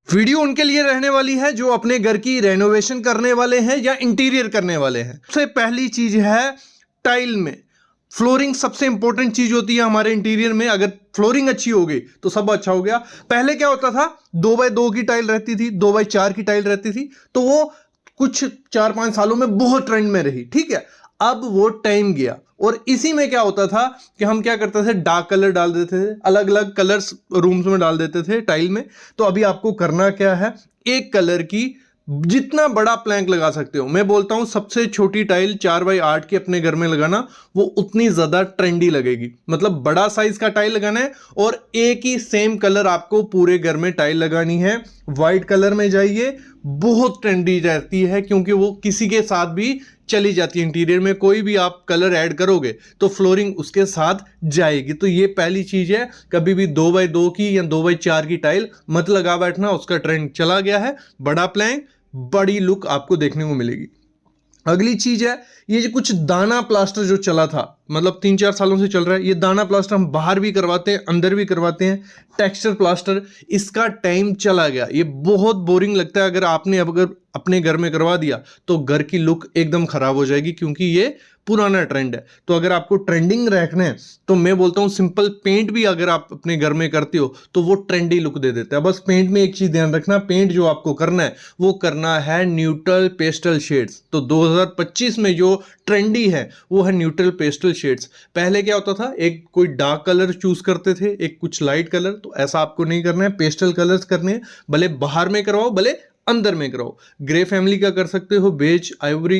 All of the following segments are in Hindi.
वीडियो उनके लिए रहने वाली है जो अपने घर की रेनोवेशन करने वाले हैं या इंटीरियर करने वाले हैं। सबसे पहली चीज है टाइल में फ्लोरिंग। सबसे इंपॉर्टेंट चीज होती है हमारे इंटीरियर में। अगर फ्लोरिंग अच्छी हो गई तो सब अच्छा हो गया। पहले क्या होता था, 2x2 की टाइल रहती थी, 2x4 की टाइल रहती थी, तो वो कुछ 4-5 सालों में बहुत ट्रेंड में रही, ठीक है। अब वो टाइम गया और इसी में क्या होता था कि हम क्या करते थे, डार्क कलर डाल देते थे, अलग अलग कलर्स रूम्स में डाल देते थे टाइल में। तो अभी आपको करना क्या है, एक कलर की जितना बड़ा प्लैंक लगा सकते हो। मैं बोलता हूं सबसे छोटी टाइल 4x8 की अपने घर में लगाना, वो उतनी ज्यादा ट्रेंडी लगेगी। मतलब बड़ा साइज का टाइल लगाना है और एक ही सेम कलर आपको पूरे घर में टाइल लगानी है। व्हाइट कलर में जाइए, बहुत ट्रेंडी रहती है क्योंकि वो किसी के साथ भी चली जाती है। इंटीरियर में कोई भी आप कलर ऐड करोगे तो फ्लोरिंग उसके साथ जाएगी। तो ये पहली चीज है, कभी भी 2x2 की या 2x4 की टाइल मत लगा बैठना, उसका ट्रेंड चला गया है। बड़ा प्लैंक, बड़ी लुक आपको देखने को मिलेगी। अगली चीज है ये जो कुछ दाना प्लास्टर जो चला था, मतलब 3-4 सालों से चल रहा है। ये दाना प्लास्टर हम बाहर भी करवाते हैं, अंदर भी करवाते हैं। टेक्सचर प्लास्टर, इसका टाइम चला गया। ये बहुत बोरिंग लगता है। अगर अपने घर में करवा दिया तो घर की लुक एकदम खराब हो जाएगी क्योंकि ये पुराना ट्रेंड है। तो अगर आपको ट्रेंडिंग रखना है तो मैं बोलता हूं सिंपल पेंट भी अगर आप अपने घर में करते हो तो वो ट्रेंडी लुक दे देता है। बस पेंट में एक चीज ध्यान रखना, पेंट जो आपको करना है वो करना है न्यूट्रल पेस्टल शेड्स। तो 2025 में जो ट्रेंडी है वो है न्यूट्रल पेस्टल शेड्स। पहले क्या होता था, एक कोई डार्क कलर चूज करते थे, एक कुछ लाइट कलर। तो ऐसा आपको नहीं करना है, पेस्टल कलर्स करने हैं। भले बाहर में करवाओ, भले अंदर में कराओ। ग्रे फैमिली का कर सकते हो, बेज, आइवरी,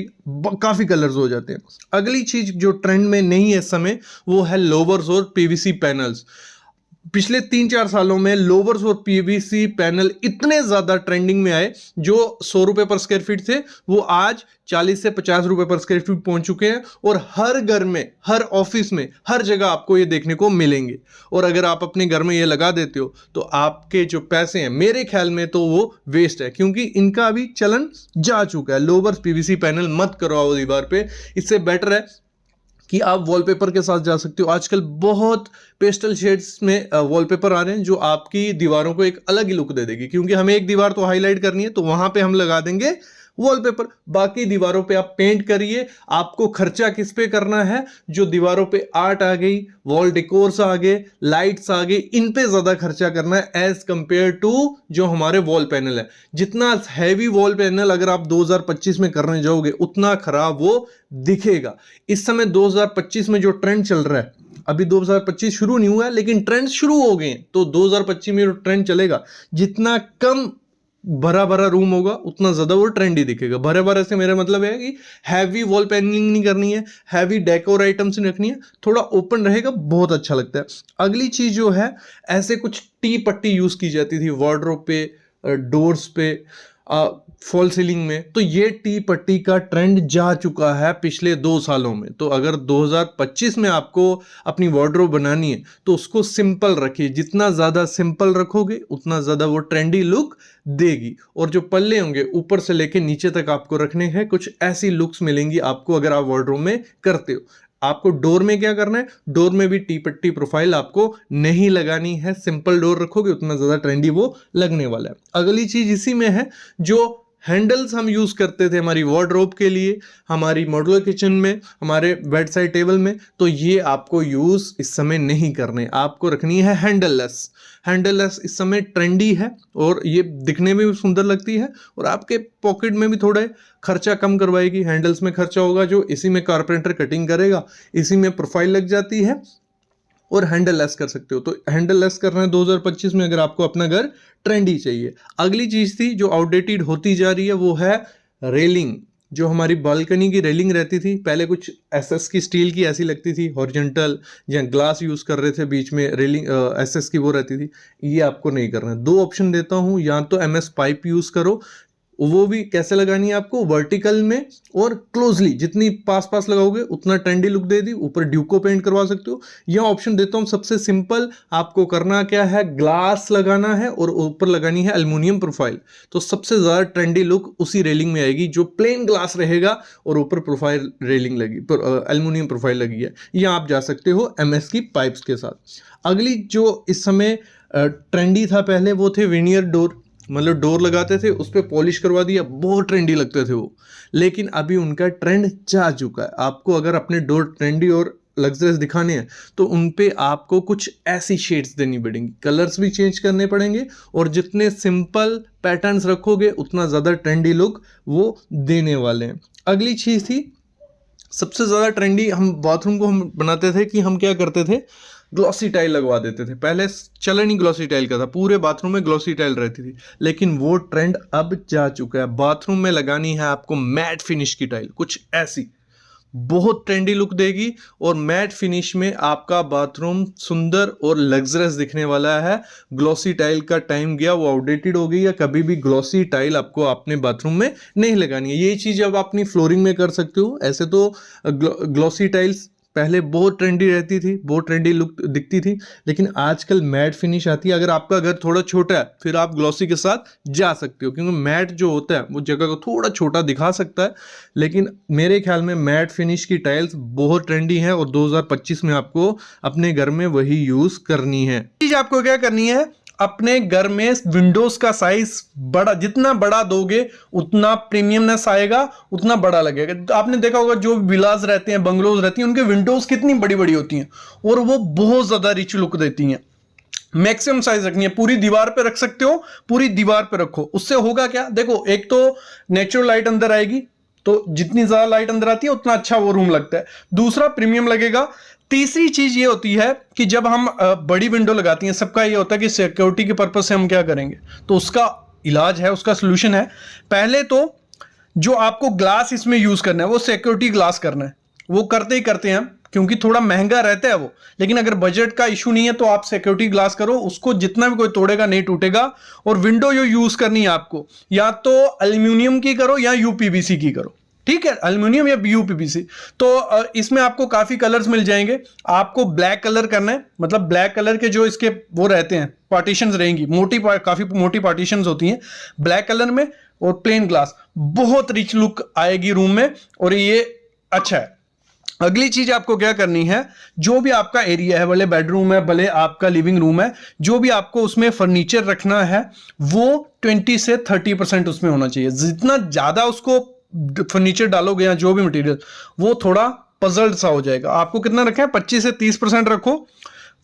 काफी कलर्स हो जाते हैं। अगली चीज जो ट्रेंड में नहीं है इस समय वो है लोवर्स और पीवीसी पैनल्स। पिछले 3-4 सालों में लोवर्स और पीवीसी पैनल इतने ज्यादा ट्रेंडिंग में आए, जो 100 रुपए पर स्क्वायर फीट थे वो आज 40 से 50 रुपए पर स्क्वायर फीट पहुंच चुके हैं। और हर घर में, हर ऑफिस में, हर जगह आपको ये देखने को मिलेंगे। और अगर आप अपने घर में ये लगा देते हो तो आपके जो पैसे हैं मेरे ख्याल में तो वो वेस्ट है, क्योंकि इनका अभी चलन जा चुका है। लोवर्स पीवीसी पैनल मत करवाओ दीवार पे। इससे बेटर है कि आप वॉलपेपर के साथ जा सकते हो। आजकल बहुत पेस्टल शेड्स में वॉलपेपर आ रहे हैं जो आपकी दीवारों को एक अलग ही लुक दे देगी। क्योंकि हमें एक दीवार तो हाईलाइट करनी है तो वहां पे हम लगा देंगे वॉलपेपर, बाकी दीवारों पे आप पेंट करिए। आपको खर्चा किस पे करना है, जो दीवारों पे आर्ट आ गई, वॉल डेकोर्स आ गए, लाइट्स आ गई, इन पे ज्यादा खर्चा करना है एज कंपेयर टू जो हमारे वॉल पैनल है। जितना हैवी वॉल पैनल अगर आप 2025 में करने जाओगे उतना खराब वो दिखेगा। इस समय 2025 में जो ट्रेंड चल रहा है, अभी 2025 शुरू नहीं हुआ है लेकिन ट्रेंड शुरू हो गए हैं। तो 2025 में जो ट्रेंड चलेगा, जितना कम भरा भरा रूम होगा उतना ज्यादा वो ट्रेंडी दिखेगा। भरे भरे से मेरा मतलब है कि हैवी वॉल पैनलिंग नहीं करनी है, हैवी डेकोर आइटम्स नहीं रखनी है, थोड़ा ओपन रहेगा, बहुत अच्छा लगता है। अगली चीज जो है, ऐसे कुछ टी पट्टी यूज की जाती थी वार्डरोब पे, डोर्स पे, फॉल सीलिंग में। तो ये टी पट्टी का ट्रेंड जा चुका है पिछले 2 सालों में। तो अगर 2025 में आपको अपनी वार्डरोब बनानी है तो उसको सिंपल रखिए। जितना ज़्यादा सिंपल रखोगे उतना ज़्यादा वो ट्रेंडी लुक देगी। और जो पल्ले होंगे ऊपर से लेके नीचे तक आपको रखने हैं, कुछ ऐसी लुक्स मिलेंगी आपको अगर आप वार्डरोब में करते हो। आपको डोर में क्या करना है, डोर में भी टी पट्टी प्रोफाइल आपको नहीं लगानी है। सिंपल डोर रखोगे उतना ज्यादा ट्रेंडी वो लगने वाला है। अगली चीज इसी में है, जो हैंडल्स हम यूज करते थे हमारी वार्डरोब के लिए, हमारी मॉड्यूलर किचन में, हमारे बेड साइड टेबल में, तो ये आपको यूज इस समय नहीं करने। आपको रखनी है हैंडललेस। हैंडललेस इस समय ट्रेंडी है और ये दिखने में भी सुंदर लगती है और आपके पॉकेट में भी थोड़ा खर्चा कम करवाएगी। हैंडल्स में खर्चा होगा जो इसी में कारपेंटर कटिंग करेगा, इसी में प्रोफाइल लग जाती है और हैंडल लेस कर सकते हो। तो हैंडल लेस करना है 2025 में अगर आपको अपना घर ट्रेंडी चाहिए। अगली चीज थी जो आउटडेटेड होती जा रही है वो है रेलिंग। जो हमारी बालकनी की रेलिंग रहती थी, पहले कुछ एसएस की स्टील की ऐसी लगती थी, हॉरिजॉन्टल या ग्लास यूज कर रहे थे, बीच में रेलिंग एसएस की वो रहती थी। ये आपको नहीं करना है। 2 ऑप्शन देता हूँ, या तो एमएस पाइप यूज करो, वो भी कैसे लगानी है आपको, वर्टिकल में और क्लोजली, जितनी पास पास लगाओगे उतना ट्रेंडी लुक दे दी। ऊपर ड्यूको पेंट करवा सकते हो। यह ऑप्शन देता हूं सबसे सिंपल। आपको करना क्या है, ग्लास लगाना है और ऊपर लगानी है एल्युमिनियम प्रोफाइल। तो सबसे ज्यादा ट्रेंडी लुक उसी रेलिंग में आएगी जो प्लेन ग्लास रहेगा और ऊपर प्रोफाइल रेलिंग लगी, एल्युमिनियम प्रोफाइल लगी है। यह आप जा सकते हो एमएस की पाइप्स के साथ। अगली जो इस समय ट्रेंडी था पहले वो थे विनियर डोर। मतलब डोर लगाते थे उस पर पॉलिश करवा दिया, बहुत ट्रेंडी लगते थे वो। लेकिन अभी उनका ट्रेंड जा चुका है। आपको अगर अपने डोर ट्रेंडी और लग्जरियस दिखाने हैं तो उन पे आपको कुछ ऐसी शेड्स देनी पड़ेंगी, कलर्स भी चेंज करने पड़ेंगे, और जितने सिंपल पैटर्न्स रखोगे उतना ज़्यादा ट्रेंडी लुक वो देने वाले हैं। अगली चीज़ थी सबसे ज़्यादा ट्रेंडी, हम बाथरूम को हम बनाते थे कि हम क्या करते थे, ग्लॉसी टाइल लगवा देते थे। पहले चलन ही ग्लॉसी टाइल का था, पूरे बाथरूम में ग्लॉसी टाइल रहती थी, लेकिन वो ट्रेंड अब जा चुका है। बाथरूम में लगानी है आपको मैट फिनिश की टाइल, कुछ ऐसी बहुत ट्रेंडी लुक देगी, और मैट फिनिश में आपका बाथरूम सुंदर और लग्जरियस दिखने वाला है। ग्लॉसी टाइल का टाइम गया, वो आउटडेटेड हो गई है। कभी भी ग्लॉसी टाइल आपको अपने बाथरूम में नहीं लगानी है। ये चीज़ अब अपनी फ्लोरिंग में कर सकते हो। ऐसे तो ग्लॉसी टाइल्स पहले बहुत ट्रेंडी रहती थी, बहुत ट्रेंडी लुक दिखती थी, लेकिन आजकल मैट फिनिश आती है। अगर आपका घर थोड़ा छोटा है फिर आप ग्लॉसी के साथ जा सकते हो, क्योंकि मैट जो होता है वो जगह को थोड़ा छोटा दिखा सकता है। लेकिन मेरे ख्याल में मैट फिनिश की टाइल्स बहुत ट्रेंडी है, और 2025 में आपको अपने घर में वही यूज़ करनी है। चीज़ आपको क्या करनी है, अपने घर में विंडोज का साइज बड़ा, जितना बड़ा दोगे उतना प्रीमियमनेस आएगा, उतना बड़ा लगेगा। तो आपने देखा होगा जो विलास रहते हैं, बंगलोज रहती हैं, उनके विंडोज कितनी बड़ी बड़ी होती हैं और वो बहुत ज्यादा रिच लुक देती हैं। मैक्सिमम साइज रखनी है, पूरी दीवार पे रख सकते हो, पूरी दीवार पे रखो। उससे होगा क्या, देखो एक तो नेचुरल लाइट अंदर आएगी, तो जितनी ज्यादा लाइट अंदर आती है उतना अच्छा वो रूम लगता है। दूसरा प्रीमियम लगेगा। तीसरी चीज ये होती है कि जब हम बड़ी विंडो लगाती हैं, सबका ये होता है कि सिक्योरिटी के पर्पज से हम क्या करेंगे, तो उसका इलाज है, उसका सोल्यूशन है। पहले तो जो आपको ग्लास इसमें यूज करना है वो सिक्योरिटी ग्लास करना है। वो करते ही करते हैं, क्योंकि थोड़ा महंगा रहता है वो, लेकिन अगर बजट का इशू नहीं है तो आप सिक्योरिटी ग्लास करो, उसको जितना भी कोई तोड़ेगा नहीं टूटेगा। और विंडो जो यूज करनी है आपको, या तो एल्यूमिनियम की करो या यूपीवीसी की करो, ठीक है, एल्युमिनियम या यूपीवीसी। तो इसमें आपको काफी कलर्स मिल जाएंगे। आपको ब्लैक कलर करना है, मतलब ब्लैक कलर के जो इसके वो रहते हैं पार्टीशंस रहेंगी, काफी मोटी पार्टीशंस होती हैं ब्लैक कलर में, और प्लेन ग्लास, बहुत रिच लुक आएगी रूम में, और ये अच्छा है। अगली चीज आपको क्या करनी है, जो भी आपका एरिया है, भले बेडरूम है भले आपका लिविंग रूम है, जो भी आपको उसमें फर्नीचर रखना है वो 20 से 30% उसमें होना चाहिए। जितना ज्यादा उसको फर्नीचर डालोगे या जो भी मटेरियल, वो थोड़ा पजल्ड सा हो जाएगा। आपको कितना रखा है, 25 से 30% रखो।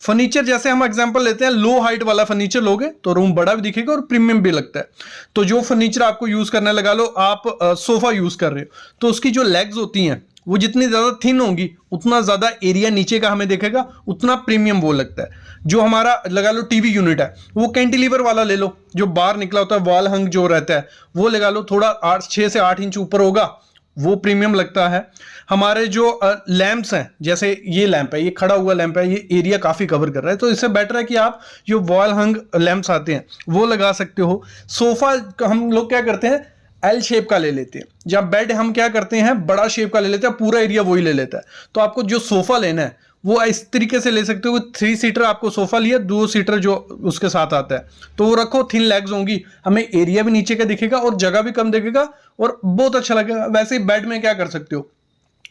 फर्नीचर जैसे हम एग्जांपल लेते हैं, लो हाइट वाला फर्नीचर लोगे तो रूम बड़ा भी दिखेगा और प्रीमियम भी लगता है। तो जो फर्नीचर आपको यूज करना, लगा लो आप सोफा यूज कर रहे हो, तो उसकी जो लेग्स होती हैं वो जितनी ज्यादा थिन होंगी उतना ज्यादा एरिया नीचे का हमें देखेगा, उतना प्रीमियम वो लगता है। जो हमारा लगा लो टीवी यूनिट है, वो कैंटिलीवर वाला ले लो, जो बाहर निकला होता है, वॉल हंग जो रहता है वो लगा लो, थोड़ा 6 से 8 इंच ऊपर होगा, वो प्रीमियम लगता है। हमारे जो लैंप्स हैं, जैसे ये लैंप है, ये खड़ा हुआ लैंप है, ये एरिया काफी कवर कर रहा है, तो इससे बेटर है कि आप जो वॉल हंग लैंप्स आते हैं वो लगा सकते हो। सोफा हम लोग क्या करते हैं, एल शेप का ले लेते हैं। जब बेड हम क्या करते हैं, बड़ा शेप का ले लेते हैं, पूरा एरिया वही ले लेता है। तो आपको जो सोफा लेना है वो इस तरीके से ले सकते हो। 3 सीटर आपको सोफा लिया, 2 सीटर जो उसके साथ आता है, तो वो रखो, थिन लेग्स होंगी, हमें एरिया भी नीचे का दिखेगा और जगह भी कम दिखेगा और बहुत अच्छा लगेगा। वैसे ही बेड में क्या कर सकते हो,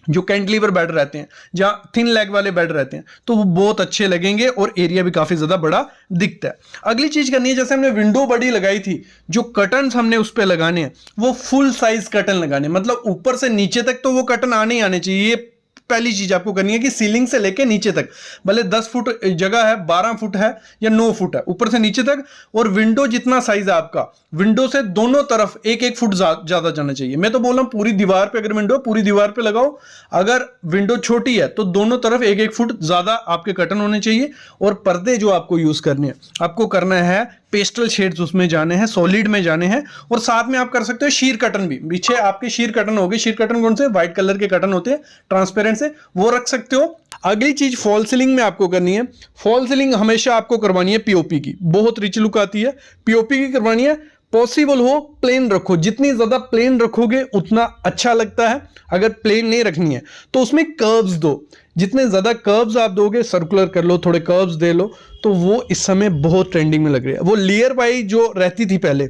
जो कैंटिलीवर बेड रहते हैं, जहां थिन लेग वाले बेड रहते हैं, तो वो बहुत अच्छे लगेंगे और एरिया भी काफी ज्यादा बड़ा दिखता है। अगली चीज करनी है, जैसे हमने विंडो बड़ी लगाई थी, जो कर्टन्स हमने उस पर लगाने हैं वो फुल साइज कर्टन लगाने, मतलब ऊपर से नीचे तक तो वो कर्टन आने ही आने चाहिए। ये पहली चीज आपको करनी है कि सीलिंग से लेके नीचे तक, भले 10 फुट जगह है, 12 फुट है या 9 फुट है, ऊपर से नीचे तक। और विंडो जितना साइज है आपका, विंडो से दोनों तरफ 1-1 फुट ज्यादा जाना चाहिए। मैं तो बोल रहा हूं पूरी दीवार पे, अगर विंडो पूरी दीवार पे लगाओ, अगर विंडो छोटी है तो दोनों तरफ 1-1 फुट ज्यादा आपके कर्टन होने चाहिए। और पर्दे जो आपको यूज करने हैं, आपको करना है पेस्टल शेड्स उसमें जाने हैं, सॉलिड में जाने हैं। और साथ में आप कर सकते हो शीर कर्टन भी, पीछे आपके शीर कर्टन होगी। शीर कर्टन कौन से, व्हाइट कलर के कर्टन होते हैं ट्रांसपेरेंट से, वो रख सकते हो। अगली चीज फॉल सीलिंग में आपको करनी है। फॉल सीलिंग हमेशा आपको करवानी है पीओपी की, बहुत रिच लुक आती है। पीओपी की करवानी है, पॉसिबल हो प्लेन रखो, जितनी ज्यादा प्लेन रखोगे उतना अच्छा लगता है। अगर प्लेन नहीं रखनी है तो उसमें कर्व्स दो, जितने ज्यादा कर्व्स आप दोगे, सर्कुलर कर लो, थोड़े कर्व्स दे लो, तो वो इस समय बहुत ट्रेंडिंग में लग रही है। वो लेयर बाई जो रहती थी पहले,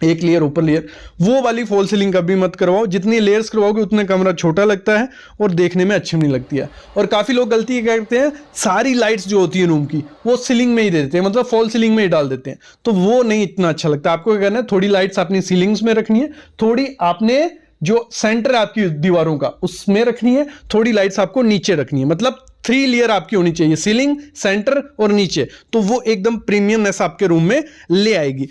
एक लेयर ऊपर लेयर, वो वाली फॉल सीलिंग कभी मत करवाओ। जितनी लेयर्स करवाओगे उतना कमरा छोटा लगता है और देखने में अच्छी नहीं लगती है। और काफ़ी लोग गलती क्या करते हैं, सारी लाइट्स जो होती है रूम की वो सीलिंग में ही दे देते हैं, मतलब फॉल सीलिंग में ही डाल देते हैं, तो वो नहीं इतना अच्छा लगता। आपको क्या करना है, थोड़ी लाइट्स अपनी सीलिंग्स में रखनी है, थोड़ी आपने जो सेंटर आपकी दीवारों का उसमें रखनी है, थोड़ी लाइट्स आपको नीचे रखनी है। मतलब 3 लेयर आपकी होनी चाहिए, सीलिंग, सेंटर और नीचे, तो वो एकदम प्रीमियमनेस आपके रूम में ले आएगी।